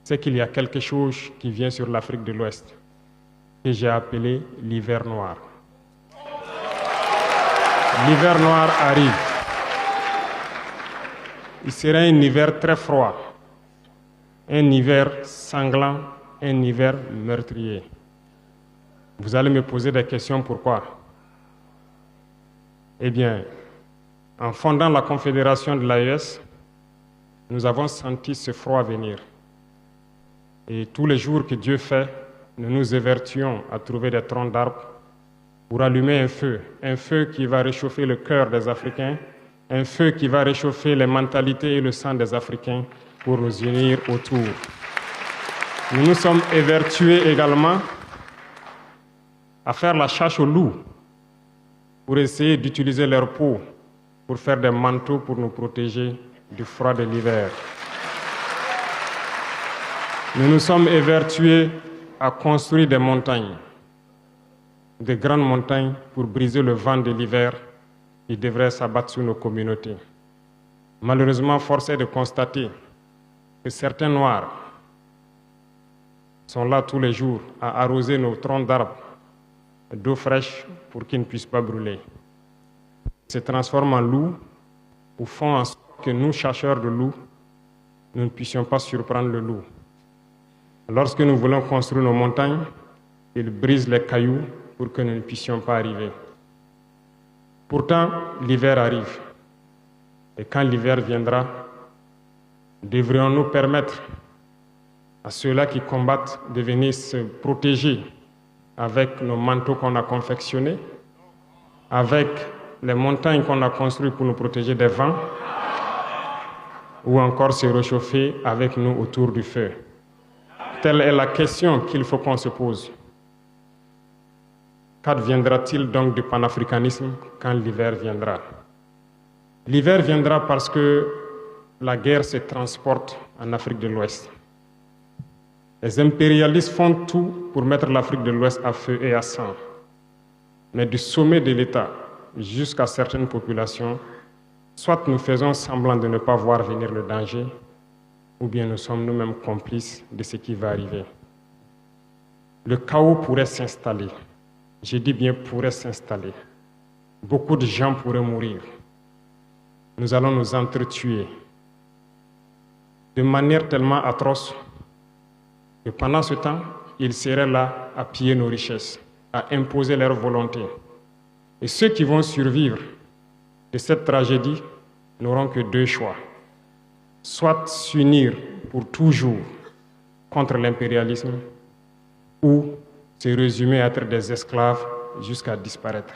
c'est qu'il y a quelque chose qui vient sur l'Afrique de l'Ouest, que j'ai appelé l'hiver noir. L'hiver noir arrive. Il sera un hiver très froid, un hiver sanglant, un hiver meurtrier. Vous allez me poser des questions, pourquoi? Eh bien, en fondant la Confédération de l'AES, nous avons senti ce froid venir. Et tous les jours que Dieu fait, nous nous évertuons à trouver des troncs d'arbres pour allumer un feu qui va réchauffer le cœur des Africains, un feu qui va réchauffer les mentalités et le sang des Africains pour nous unir autour. Nous nous sommes évertués également à faire la chasse aux loups pour essayer d'utiliser leur peau pour faire des manteaux pour nous protéger du froid de l'hiver. Nous nous sommes évertués à construire des montagnes, de grandes montagnes pour briser le vent de l'hiver qui devrait s'abattre sur nos communautés. Malheureusement, force est de constater que certains Noirs sont là tous les jours à arroser nos troncs d'arbres d'eau fraîche pour qu'ils ne puissent pas brûler. Ils se transforment en loups ou font en sorte que nous, chasseurs de loups, nous ne puissions pas surprendre le loup. Lorsque nous voulons construire nos montagnes, ils brisent les cailloux pour que nous ne puissions pas arriver. Pourtant, l'hiver arrive. Et quand l'hiver viendra, devrions-nous permettre à ceux-là qui combattent de venir se protéger avec nos manteaux qu'on a confectionnés, avec les montagnes qu'on a construites pour nous protéger des vents, ou encore se réchauffer avec nous autour du feu. Telle est la question qu'il faut qu'on se pose. Qu'adviendra-t-il donc du panafricanisme quand l'hiver viendra? L'hiver viendra parce que la guerre se transporte en Afrique de l'Ouest. Les impérialistes font tout pour mettre l'Afrique de l'Ouest à feu et à sang. Mais du sommet de l'État jusqu'à certaines populations, soit nous faisons semblant de ne pas voir venir le danger, ou bien nous sommes nous-mêmes complices de ce qui va arriver. Le chaos pourrait s'installer. Je dis bien pourrait s'installer. Beaucoup de gens pourraient mourir. Nous allons nous entretuer de manière tellement atroce que pendant ce temps, ils seraient là à piller nos richesses, à imposer leur volonté. Et ceux qui vont survivre de cette tragédie n'auront que deux choix. Soit s'unir pour toujours contre l'impérialisme, ou se résumer à être des esclaves jusqu'à disparaître.